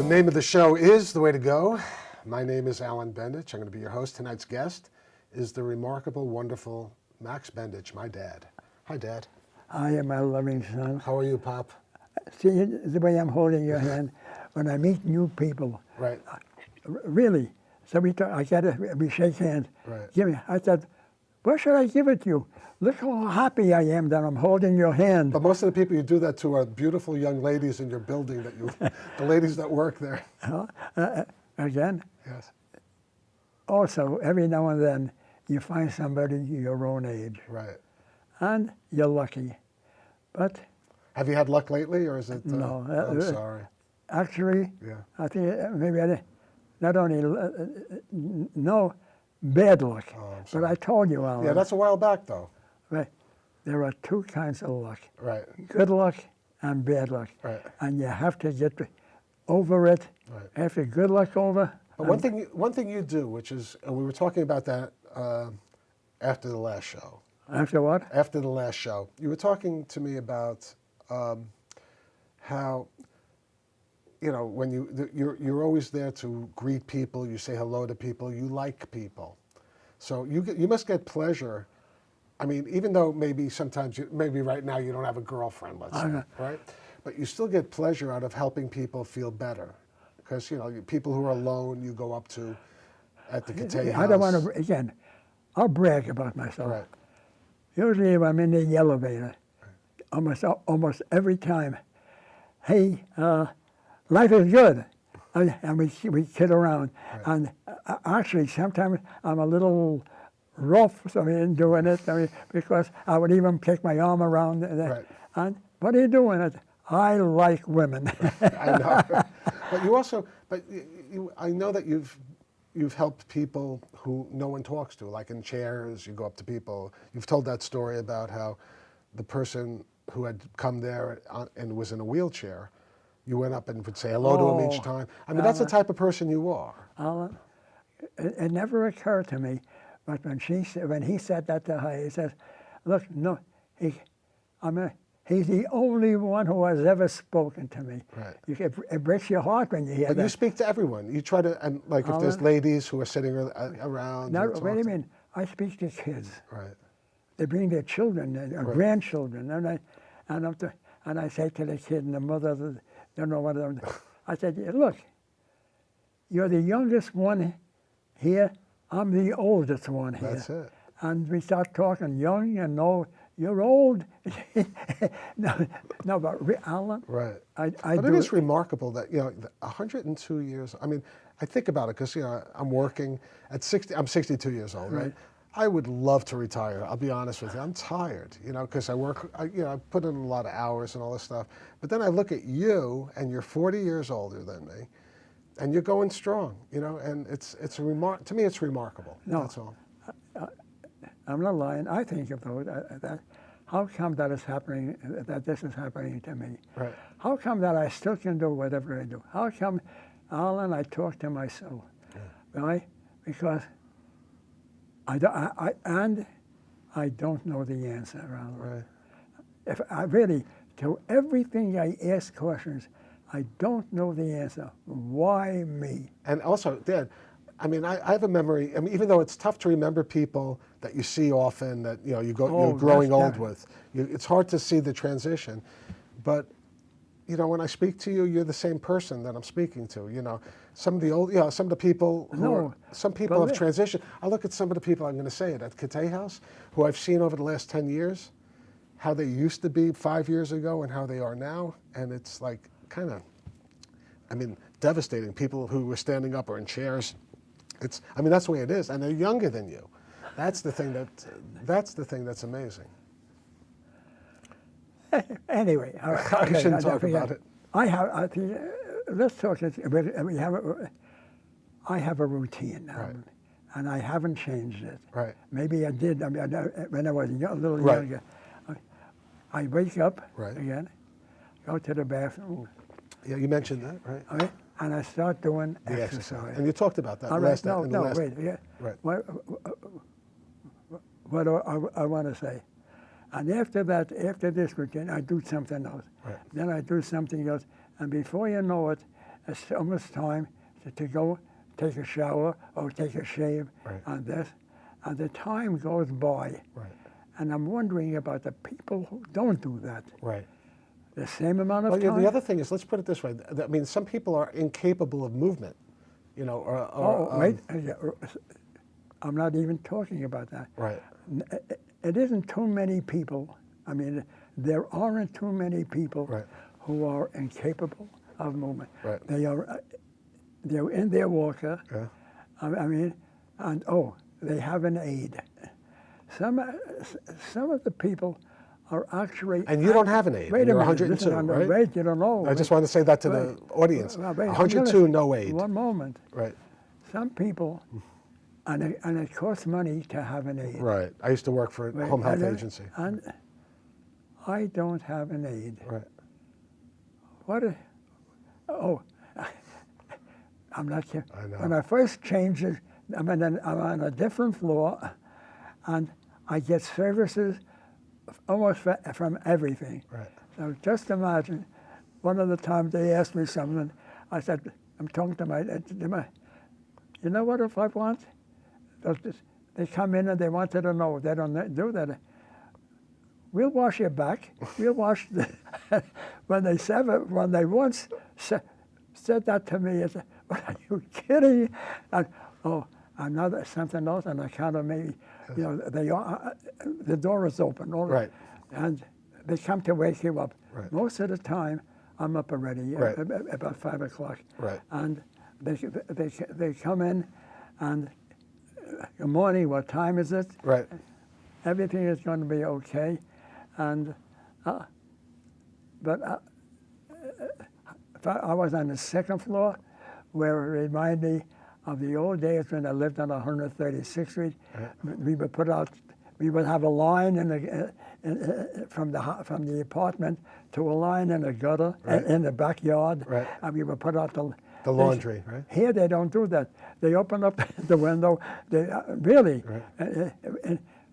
The name of the show is The Way to Go. My name is Alan Bendich. I'm going to be your host. Tonight's guest is the remarkable, wonderful Max Bendich, my dad. Hi, Dad. I am my loving son. How are you, Pop? See the way I'm holding your hand when I meet new people. Right. Really. So we shake hands. Right. Give me. I said, where should I give it to you? Look how happy I am that I'm holding your hand. But most of the people you do that to are beautiful young ladies in your building, the ladies that work there. Again. Yes. Also, every now and then, you find somebody your own age. Right. And you're lucky. But have you had luck lately, or is it? No. I'm sorry. Actually, yeah. I think maybe I did, not only no bad luck, but I told you, Alan. Yeah, that's a while back, though. Right. There are two kinds of luck. Right. Good luck and bad luck. Right. And you have to get over it. Right. After good luck over. But one thing you do, which is, and we were talking about that after the last show. After what? After the last show, you were talking to me about how, you know, when you're always there to greet people, you say hello to people, you like people, so you must get pleasure. I mean, even though maybe sometimes maybe right now you don't have a girlfriend, let's say, right? But you still get pleasure out of helping people feel better, because you know people who are alone, you go up to at the Cathay house. I don't want to again. I'll brag about myself. Right. Usually, if I'm in the elevator, almost every time, hey, life is good, and we kid around. Right. And actually, sometimes I'm a little rough in doing it, because I would even take my arm around it. Right. And what are you doing? I like women. I know, but you also, I know that you've helped people who no one talks to, like in chairs. You go up to people. You've told that story about how the person who had come there and was in a wheelchair, you went up and would say hello to him each time. I mean, that's the type of person you are. Alan, it never occurred to me, but when he said that to her, he says, "Look, no, he's the only one who has ever spoken to me." Right. It breaks your heart when you hear that. But you speak to everyone. You try to, and like if there's ladies who are sitting around. No, what do you mean? I speak to kids. Right. They bring their children, their grandchildren, and I say to the kid and the mother, don't know what I'm. I said, look, you're the youngest one here. I'm the oldest one here. That's it. And we start talking young and old. You're old. no, but Alan. Right. But it is remarkable that 102 years. I mean, I think about it because I'm working at 60. I'm 62 years old, right? I would love to retire. I'll be honest with you. I'm tired, because I work. I put in a lot of hours and all this stuff. But then I look at you, and you're 40 years older than me, and you're going strong. And it's to me, it's remarkable. No. That's all. I'm not lying. I think of that. How come that is happening? That this is happening to me? Right. How come that I still can do whatever I do? How come, Alan? I talk to myself, right? Because I don't know the answer, Alan. Right. If I really, to everything I ask questions, I don't know the answer. Why me? And also, Dad, I mean, I have a memory. I mean, even though it's tough to remember people that you see often, that you're growing old with, it's hard to see the transition. But when I speak to you, you're the same person that I'm speaking to. Some of the some of the people some people have transitioned. I look at some of the people, I'm going to say it, at Cathay House, who I've seen over the last 10 years, how they used to be 5 years ago and how they are now, and it's like kind of, devastating. People who were standing up or in chairs. That's the way it is, and they're younger than you. That's the thing that's amazing. Anyway, I shouldn't talk about it. Let's talk. I have a routine now, right. And I haven't changed it. Right. Maybe I did when I was a little younger. I wake up again, go to the bathroom. Yeah, you mentioned that, right? Okay, and I start doing the exercise. And you talked about that Wait. Right. What do I want to say? And after that, after this routine, I do something else. Right. Then I do something else, and before you know it, it's almost time to go take a shower or take a shave Right. on this. And the time goes by. Right. And I'm wondering about the people who don't do that. Right. The same amount of Well, time. the other thing is, let's put it this way. I mean, some people are incapable of movement, you know, or wait. I'm not even talking about that. right. It isn't too many people. I mean, there aren't too many people Right. who are incapable of movement. Right. They're in their walker. Yeah. I mean, and they have an aid. Some of the people are actually. And you don't have an aid. Wait You're a minute. 102, Listen, right? Wait, you don't know. I just want to say that to the audience. Well, wait, 102, no aid. One moment. Right. Some people, and it costs money to have an aid. Right. I used to work for a Wait, home health and agency. And I don't have an aid. Right. I'm not kidding. I know. When I first changed it, I'm on a different floor, and I get services almost from everything. Right. So just imagine, one of the times they asked me something, I said, I'm talking to my, you know what if I want? They come in and they wanted to know. They don't do that. We'll wash your back. We'll wash the. When they once said that to me, I said, "What, are you kidding?" And, another something else on account of maybe, you know, the door is open. Right. And they come to wake you up. Right. Most of the time, I'm up already Right. about 5 o'clock. Right. And they come in, and good morning. What time is it? Right. Everything is going to be okay, and but I was on the second floor, where it reminded me of the old days when I lived on 136th Street. Right. We would have a line from the apartment to a line in the gutter Right. in the backyard, Right. and we would put out The laundry, right? Here they don't do that. They open up the window, they really, Right.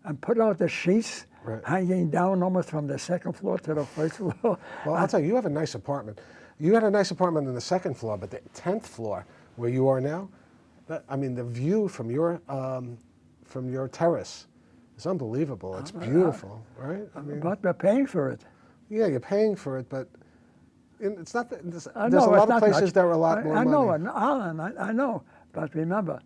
and put out the sheets Right. hanging down almost from the second floor to the first floor. Well, I'll tell you, you have a nice apartment. You had a nice apartment on the second floor, but the 10th floor, where you are now, I mean, the view from your terrace is unbelievable. It's beautiful, right? I mean, But we're paying for it. yeah, you're paying for it, but it's not. There's a I know, it's lot of not places much. that are a lot more I money. know, and Alan, I know. But remember,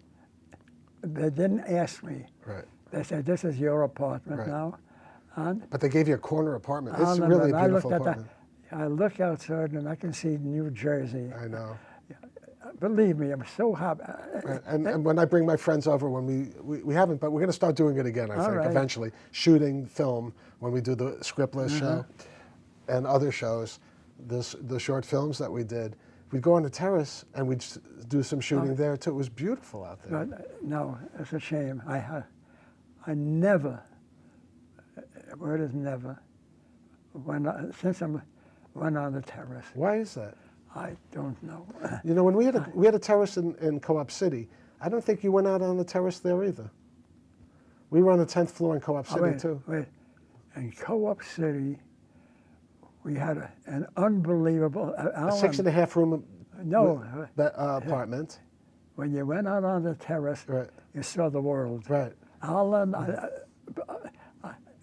they didn't ask me. Right. They said, "This is your apartment Right. now," and But they gave you a corner apartment. It's Alan, really a and beautiful apartment. I look outside and I can see New Jersey. I know. Believe me, I'm so happy. And when I bring my friends over, when we haven't, but we're going to start doing it again, I All think, right. eventually, shooting film when we do the scriptless show and other shows, the short films that we did. We'd go on the terrace and we'd do some shooting there too. It was beautiful out there. But no, it's a shame. I never, word is never, since I went on the terrace. Why is that? I don't know. You know, when we had a terrace in Co-op City, I don't think you went out on the terrace there either. We were on the 10th floor in Co-op City too. Wait, in Co-op City, we had an unbelievable. A 6.5 room No, apartment. when you went out on the terrace, Right. you saw the world. Right. Alan,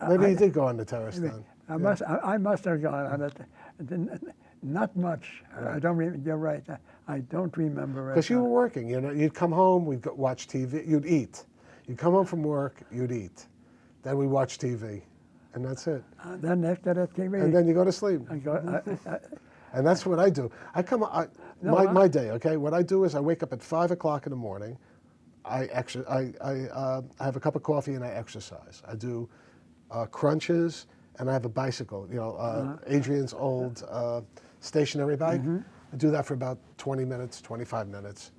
Maybe you did go on the terrace then. I must have gone on it. Not much. I don't. You're right. I don't remember it. Because you were working, you know, you'd come home, we'd watch TV, you'd eat. You'd come home from work, you'd eat. Then we watch TV, and that's it. Then after the TV, And then you go to sleep. And that's what I do. My day, okay, what I do is I wake up at 5 o'clock in the morning. I have a cup of coffee and I exercise. I do crunches, and I have a bicycle, you know, Adrian's old stationary bike. I do that for about 20 minutes, 25 minutes.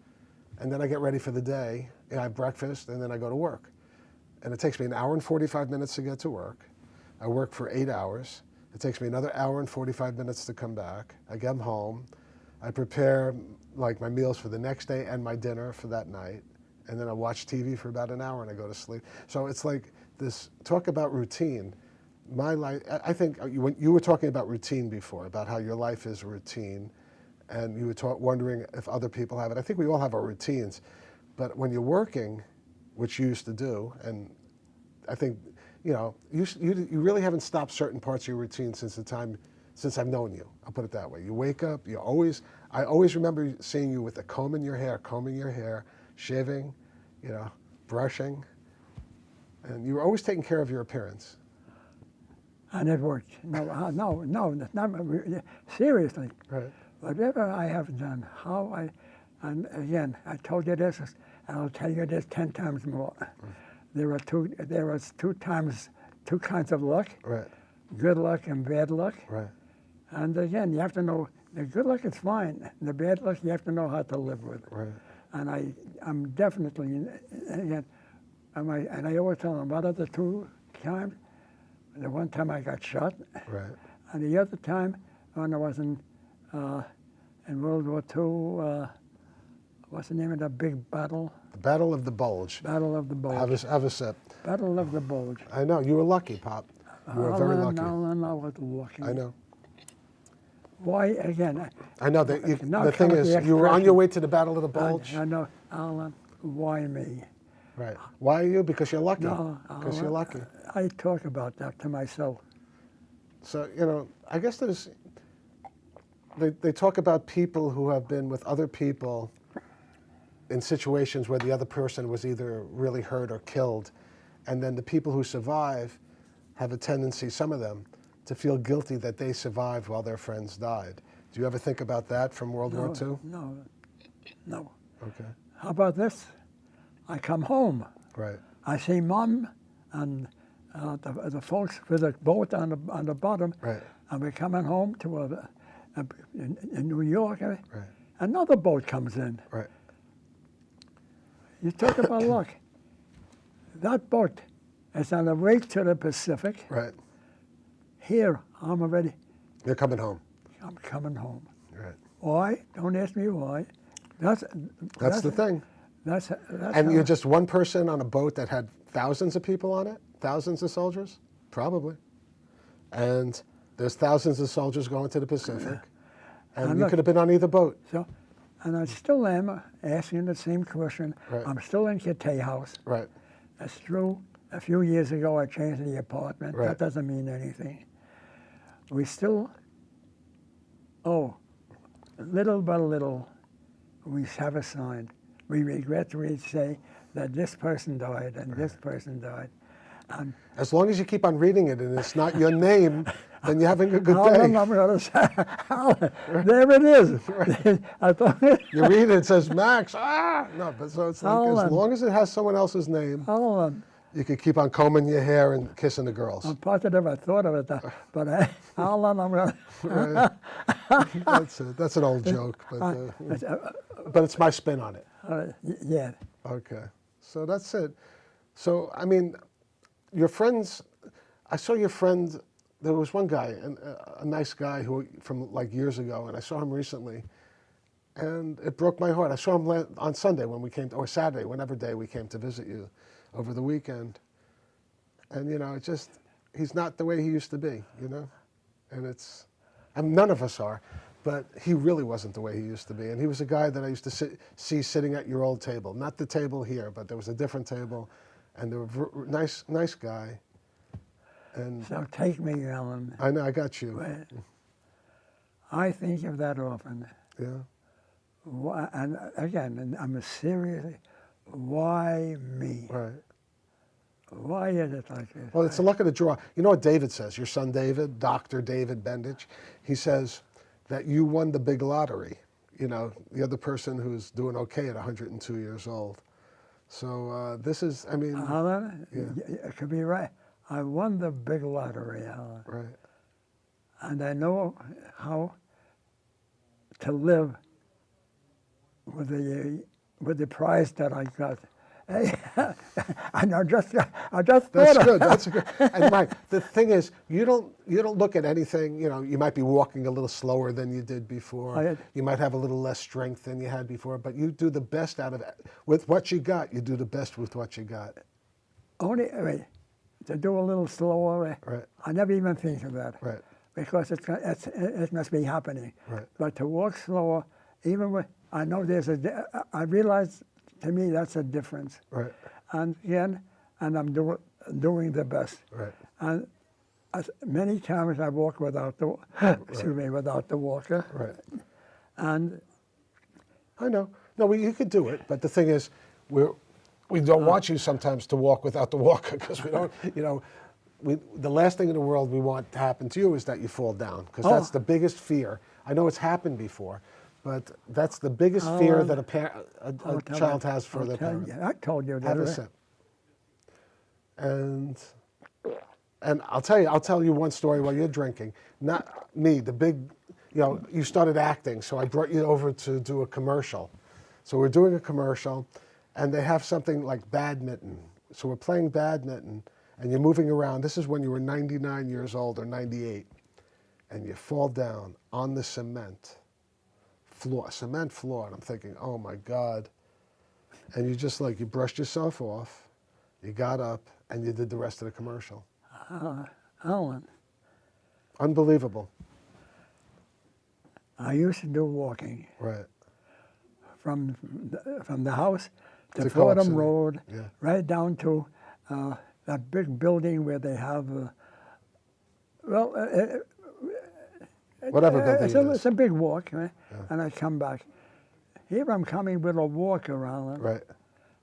And then I get ready for the day, and I have breakfast, and then I go to work. And it takes me an hour and 45 minutes to get to work. I work for 8 hours. It takes me another hour and 45 minutes to come back. I get home. I prepare like my meals for the next day and my dinner for that night. And then I watch TV for about an hour and I go to sleep. So it's like this, talk about routine. My life, I think you were talking about routine before, about how your life is a routine. and you were wondering if other people have it. I think we all have our routines, but when you're working, which you used to do, and I think, you know, you really haven't stopped certain parts of your routine since I've known you. I'll put it that way. You wake up, I always remember seeing you with a comb in your hair, combing your hair, shaving, you know, brushing, and you were always taking care of your appearance. And it worked. No, not seriously. Right. Whatever I have done, and again, I told you this, and I'll tell you this 10 times more. There was two kinds of luck. Right. Good luck and bad luck. Right. And again, you have to know, the good luck is fine. The bad luck, you have to know how to live with. Right. And I'm definitely, again, and I always tell them, what are the 2 times? The one time I got shot. Right. And the other time, when I was in World War II, what's the name of that big battle? The Battle of the Bulge. Battle of the Bulge. Have a sip. Battle of the Bulge. I know, you were lucky, Pop. You were very lucky. Alan, I was lucky. I know. Why, again? I know, the thing is, you were on your way to the Battle of the Bulge. I know, Alan, why me? Right. Why are you? Because you're lucky. No, Because you're lucky. I talk about that to myself. So, you know, I guess they talk about people who have been with other people in situations where the other person was either really hurt or killed, and then the people who survive have a tendency, some of them, to feel guilty that they survived while their friends died. Do you ever think about that from World War II? No. Okay. How about this? I come home. Right. I see Mom and the folks with the boat on the bottom. Right. And we're coming home to in New York. Right. Another boat comes in. Right. You talk about luck. That boat is on the way to the Pacific. Right. Here, I'm already. You're coming home. I'm coming home. Right. Why? Don't ask me why. That's the thing. That's and you're just one person on a boat that had thousands of people on it? Thousands of soldiers? Probably. And there's thousands of soldiers going to the Pacific. And you look, could have been on either boat. So, and I still am asking the same question. Right. I'm still in Kittay House. Right. That's true. A few years ago, I changed the apartment. Right. That doesn't mean anything. We still, little by little, we have a sign. We regret to say that this person died and this person died. As long as you keep on reading it and it's not your name, then you're having a good Alan, day. I'm going to say, Alan, there it is. I thought, You read it, it says Max. No, but so it's like, Alan. as long as it has someone else's name, Alan, you can keep on combing your hair and kissing the girls. I'm positive I thought of it, but Alan, I'm going Right. That's an old joke, but it's my spin on it. yeah. Okay, so that's it. So, I mean, your friends, I saw your friend, there was one guy, a nice guy from like years ago, and I saw him recently, and it broke my heart. I saw him on Sunday when we came, or Saturday, whenever day we came to visit you over the weekend. And, you know, he's not the way he used to be, you know? And none of us are, but he really wasn't the way he used to be. And he was a guy that I used to see sitting at your old table. Not the table here, but there was a different table. And they were nice guy. And So take me, Alan. I know, I got you. I think of that often. Yeah. And again, I'm serious. Why me? Right. Why is it like this? Well, it's the luck of the draw. You know what David says, your son David, Dr. David Bendich? He says that you won the big lottery. You know, the other person who's doing okay at 102 years old. So this is, I mean... Alan, it could be right. I won the big lottery, Alan. Right. And I know how to live with the prize that I got. And I just thought That's good. That's good. And Mike, the thing is, you don't look at anything. You know, you might be walking a little slower than you did before. You might have a little less strength than you had before. But you do the best out of it with what you got. You do the best with what you got. Only to do a little slower. Right. I never even think of that. Right. because it must be happening. Right. But to walk slower, even with, I know I realize to me that's a difference. Right. And again, and I'm doing the best. Right. And many times I walk without the, without the walker. Right. And I know. No, you could do it, but the thing is, we don't want you sometimes to walk without the walker because we don't, the last thing in the world we want to happen to you is that you fall down because that's the biggest fear. I know it's happened before, but that's the biggest fear that a child has for their parent. I told you that. Have a sip. And I'll tell you one story while you're drinking. Not me, the big, you started acting, so I brought you over to do a commercial. So we're doing a commercial, and they have something like badminton. So we're playing badminton, and you're moving around. This is when you were 99 years old or 98, and you fall down on the cement floor, and I'm thinking, oh my God. And you just you brushed yourself off, you got up, and you did the rest of the commercial. Alan, Unbelievable. I used to do walking Right. from the house to To Fordham Clarkson. Road, Yeah. right down to that big building where they have, Whatever building it is. it's a big walk, right? And I come back. Here I'm coming with a walker, Alan. Right.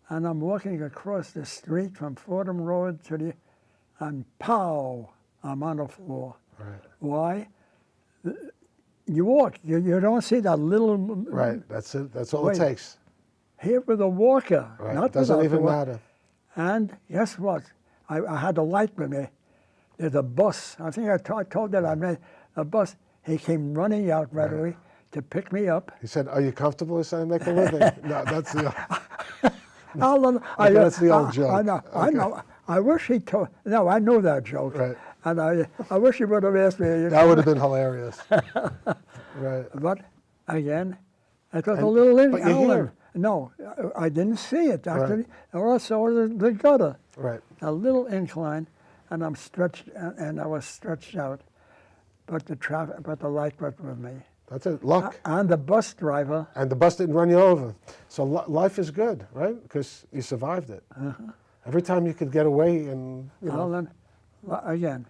And I'm walking across the street from Fordham Road and pow, I'm on the floor. Right. Why? You walk, you don't see that little... Right. That's it. That's all Wait. it takes. Here with a walker. Right. Not Doesn't without even the wa- matter. And guess what? I had a light with me. There's a bus. I think I told that I made a bus. He came running out right away to pick me up. He said, "Are you comfortable?" He said, "I make a living." No, that's the. That's the old joke. I know. I know. I wish he told. No, I know that joke. Right. And I wish he would have asked me. That would have been hilarious. Right. But again, it was a little but you're here. No, I didn't see it actually. Or I saw the gutter. Right. A little incline, and I'm stretched, and I was stretched out. But the light was with me. That's it. Luck. And the bus driver. And the bus didn't run you over. So life is good, right? Because you survived it. Every time you could get away and, Alan, again,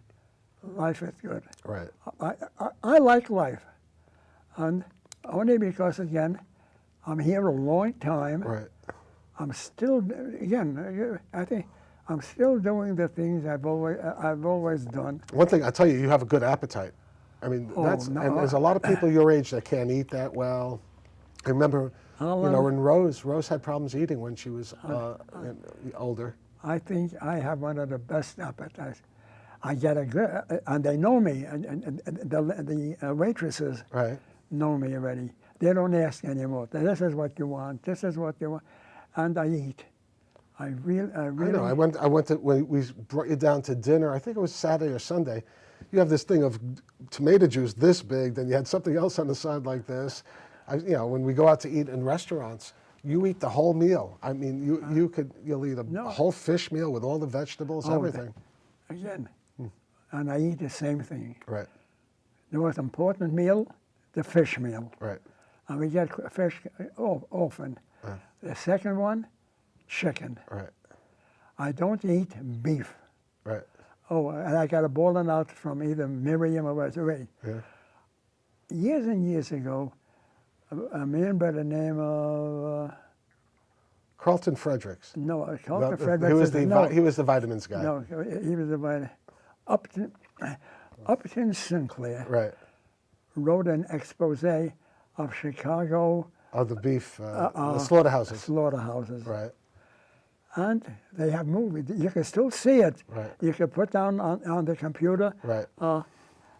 life is good. Right. I like life, and only because again, I'm here a long time. Right. I'm still, again, I think I'm still doing the things I've always done. One thing, I tell you, you have a good appetite. I mean, and there's a lot of people your age that can't eat that well. I remember, when Rose had problems eating when she was older. I think I have one of the best appetites. I get a good, and they know me, and the waitresses know me already. They don't ask anymore. This is what you want. This is what you want, and I eat. I really. I know. I went to when we brought you down to dinner. I think it was Saturday or Sunday. You have this thing of tomato juice this big, then you had something else on the side like this. When we go out to eat in restaurants, you eat the whole meal. I mean, you'll eat a whole fish meal with all the vegetables, everything. Again, and I eat the same thing. Right. The most important meal, the fish meal. Right. And we get fish often. The second one, chicken. Right. I don't eat beef. Right. Oh, and I got a bowling out from either Miriam or Ray. Yeah. Years and years ago, a man by the name of Carlton Fredericks. Carlton Fredericks. He was the vitamins guy. No, he was the Upton Sinclair. Right. Wrote an expose of Chicago. Of the beef, the slaughterhouses. Slaughterhouses. Right. And they have movies. You can still see it. Right. You can put down on the computer. Right.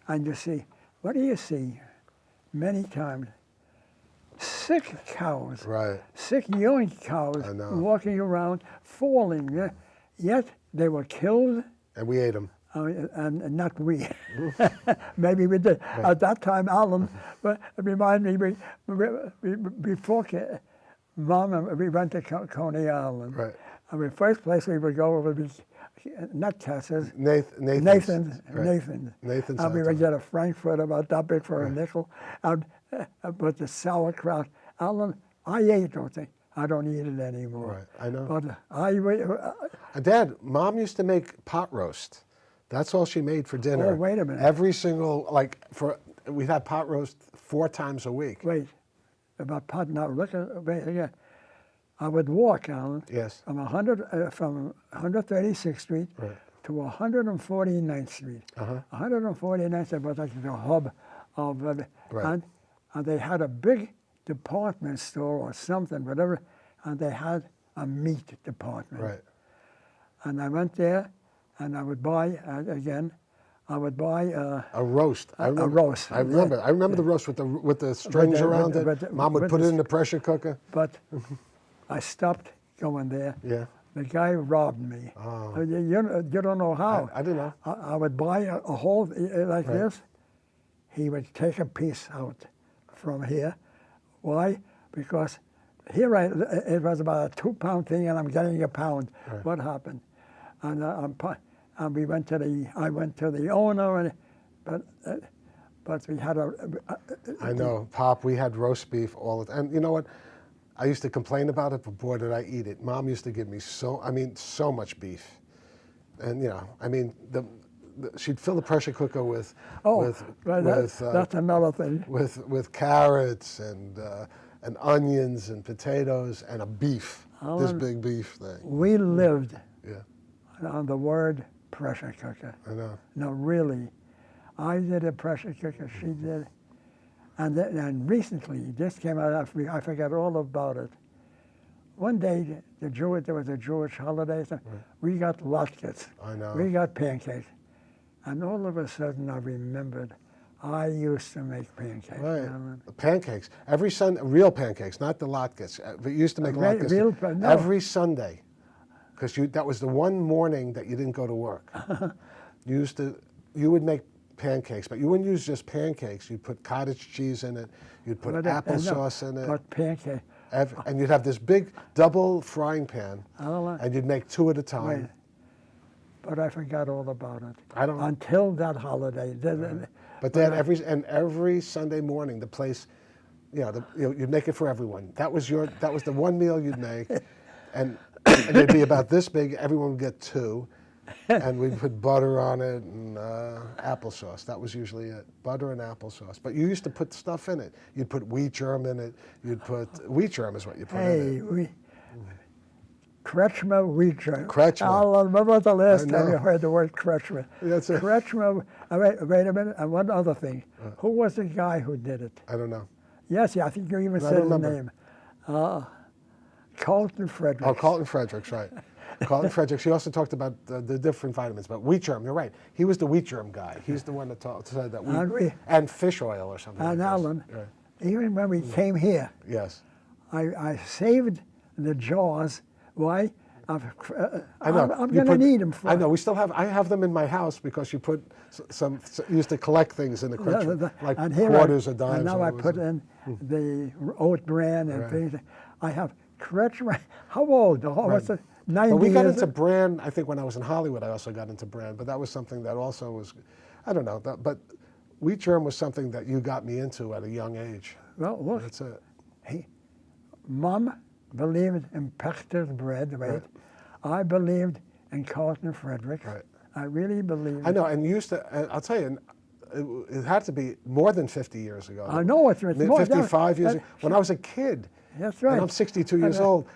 And you see, what do you see? Many times, sick cows. Right. Sick young cows walking around, falling. Yet they were killed. And we ate them. And not we. Maybe we did. Right. At that time, Alan, but remind me, before Mom, we went to Coney Island. Right. I mean, first place we would go would be not Tessa's. Nathan's. Nathan's. Right. Nathan's. Nathan's. And we would get a Frankfurt about that big for a nickel. And, but the sauerkraut, Alan, I ate those things. I don't eat it anymore. Right, I know. But Dad, Mom used to make pot roast. That's all she made for dinner. Oh, wait a minute. Every single, we'd have pot roast 4 times a week. wait, about pot now. Wait again. I would walk, Alan, Yes. from 136th Street Right. to 149th Street. 149th Street was like the hub of, Right. and they had a big department store or something, whatever, and they had a meat department. Right. And I went there, and I would buy A roast. I remember, roast. I remember the roast with the strings around it. Mom would put it in the pressure cooker. But I stopped going there. Yeah. The guy robbed me. Oh. You don't know how. I didn't know. I would buy a whole like Right. this. He would take a piece out from here. Why? Because here it was about a 2-pound thing, and I'm getting a pound. Right. What happened? And we went to I went to the owner, but we had I know, Pop, we had roast beef all the time. And you know what? I used to complain about it, but boy, did I eat it. Mom used to give me so much beef. And, she'd fill the pressure cooker with that's another thing. with carrots and onions and potatoes and a beef, this big beef thing. We lived Yeah, on the word pressure cooker. I know. No, really. I did a pressure cooker, she did. And recently, this came out, I forgot all about it. One day, there was a Jewish holiday, so we got latkes. I know. We got pancakes. And all of a sudden, I remembered, I used to make pancakes. Right. Alan. Pancakes. Every Sunday, real pancakes, not the latkes. But you used to make latkes No. every Sunday. Because that was the one morning that you didn't go to work. You would make pancakes, but you wouldn't use just pancakes. You'd put cottage cheese in it. You'd put applesauce in it. But pancake. And you'd have this big double frying pan, Alan, and you'd make 2 at a time. wait. But I forgot all about it. I don't. Until that holiday. But then every Sunday morning, the place, you'd make it for everyone. That was the one meal you'd make, and it'd be about this big. Everyone would get 2, and we'd put butter on it and applesauce. That was usually it, butter and applesauce. But you used to put stuff in it. You'd put wheat germ in it. Wheat germ is what you put in it. Kretschmer wheat germ. Kretschmer. When was the last I time know. you heard the word Kretschmer? That's it. Kretschmer, wait a minute, and one other thing. Who was the guy who did it? I don't know. Yes, I think you even I said don't his remember. name. Carlton Fredericks. Oh, Carlton Fredericks, right. Carlton Fredericks. He also talked about the different vitamins, but wheat germ, you're right. He was the wheat germ guy. He's the one that said that and fish oil or something. And like Alan, right. even when we came here, Yes. I saved the jars. Why? I know. I'm going to need them for. I know. I have them in my house because you put you used to collect things in the Kretschmer, like and here quarters or dimes. And now or I what put was it? in the oat bran and Right. things. I have Kretschmer. How old? Oh, what's it? 90 Well, we got years into bran. I think when I was in Hollywood, I also got into bran, but that was something that also was, I don't know. But wheat germ was something that you got me into at a young age. Well, look. That's it. Mom believed in Pechter's bread, right? I believed in Carlton Fredericks. Right. I really believed. I know, and I'll tell you, it had to be more than 50 years ago. I know it's more. 55 years ago. When I was a kid, That's right. and I'm 62 years old,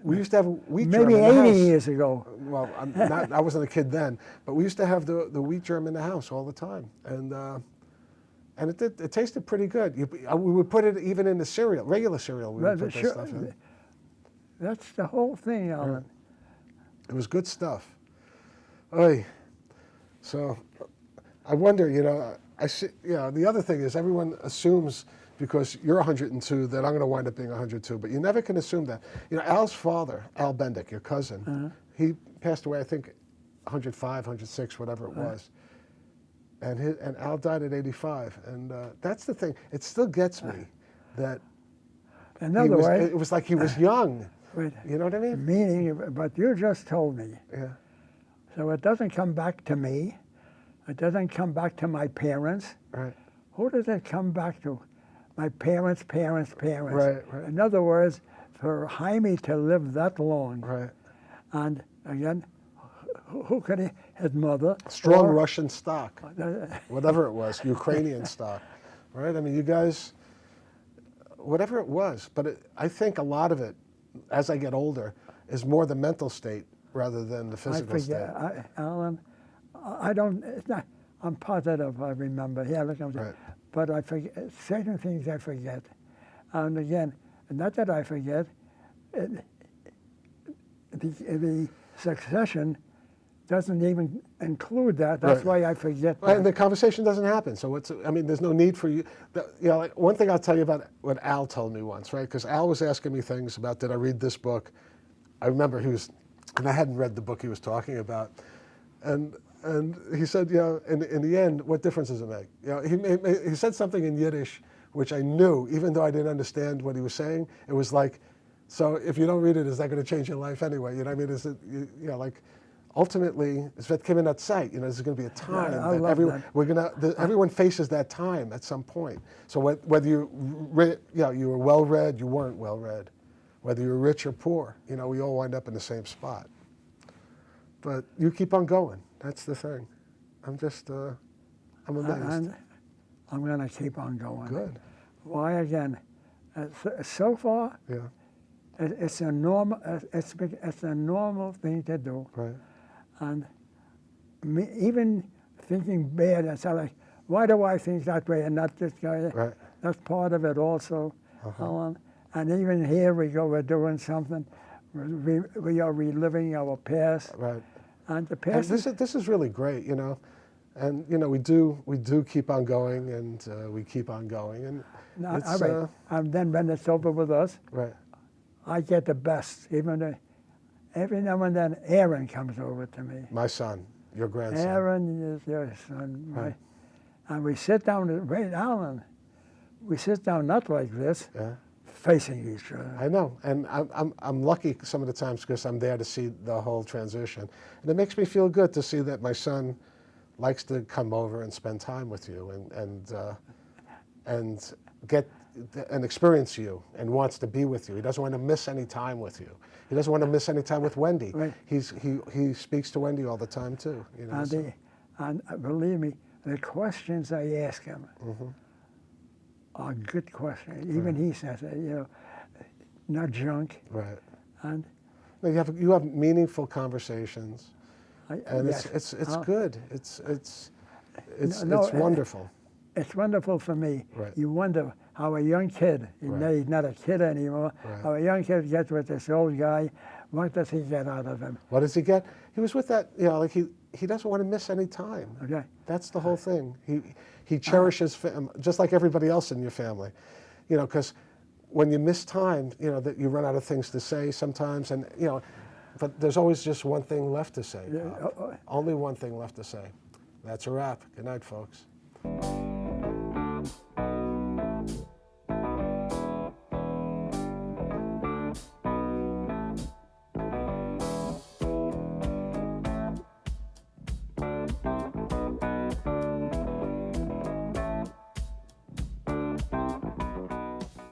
we used to have wheat germ Maybe in the 80 house. years ago. Well, I wasn't a kid then, but we used to have the wheat germ in the house all the time, and it tasted pretty good. We would put it even in the cereal, regular cereal. We would put that stuff in. That's the whole thing, Alan. It was good stuff. Oy. So, I wonder, I see. The other thing is everyone assumes because you're 102 that I'm going to wind up being 102, but you never can assume that. Al's father, Al Bendich, your cousin, he passed away, I think, 105, 106, whatever it was. And Al died at 85, and that's the thing. It still gets me that In other words, it was like he was young. Wait, You know what I mean? meaning, but you just told me. Yeah. So it doesn't come back to me. It doesn't come back to my parents. Right. Who does it come back to? My parents, parents, parents. Right. In other words, for Jaime to live that long, Right. and again, who could he, his mother? Strong or- Russian stock, whatever it was, Ukrainian stock, right? I mean, you guys, whatever it was, but I think a lot of it, as I get older, is more the mental state rather than the I physical forget, state. Alan. I don't. It's not. I'm positive. I remember. Yeah, look, Right. but I forget certain things. I forget, and again, not that I forget. The succession doesn't even include that. That's Right. why I forget. Right, That. and the conversation doesn't happen. So I mean, there's no need for you. You know, like one thing I'll tell you about what Al told me once, right? Because Al was asking me things about, did I read this book? I remember and I hadn't read the book he was talking about, and he said, you know, in the end, what difference does it make? You know, he said something in Yiddish, which I knew, even though I didn't understand what he was saying. It was like, so if you don't read it, is that going to change your life anyway? You know, what I mean, is it, you know, like. Ultimately, it's what came in that sight. You know, there's going to be a time I that love that. everyone faces that time at some point. So whether you were well read, you weren't well read, whether you were rich or poor, you know, we all wind up in the same spot. But you keep on going. That's the thing. I'm just, I'm amazed. And I'm going to keep on going. Good. Why again? So far, Yeah. it's a normal. It's a normal thing to do. Right. And me, even thinking bad, it's like, why do I think that way and not this guy? Right. That's part of it also. And even here we're doing something. We are reliving our past. Right. And the And past this is really great, you know, and you know we do keep on going, and we keep on going, and it's and then when it's over with us, right. I get the best. Even every now and then, Aaron comes over to me. My son, your grandson. Aaron is your son, Right. And we sit down. Wait, Alan, we sit down not like this, Yeah. facing each other. I know, and I'm lucky some of the times because I'm there to see the whole transition, and it makes me feel good to see that my son likes to come over and spend time with you and get and experience you and wants to be with you. He doesn't want to miss any time with you. He doesn't want to miss any time with Wendy. Right. He speaks to Wendy all the time too. You know, And believe me, the questions I ask him are good questions. Even he says it, you know, not junk. right. And No, you have meaningful conversations, and yes. it's good. It's No, wonderful. It's wonderful for me. Right. You wonder how a young kid, Right. he's not a kid anymore, Right. how a young kid gets with this old guy. What does he get out of him? What does he get? He was with that, you know, like he doesn't want to miss any time. Okay. That's the whole thing. He cherishes just like everybody else in your family, you know, because when you miss time, you know, that you run out of things to say sometimes, and you know, but there's always just one thing left to say. Only one thing left to say. That's a wrap. Good night, folks.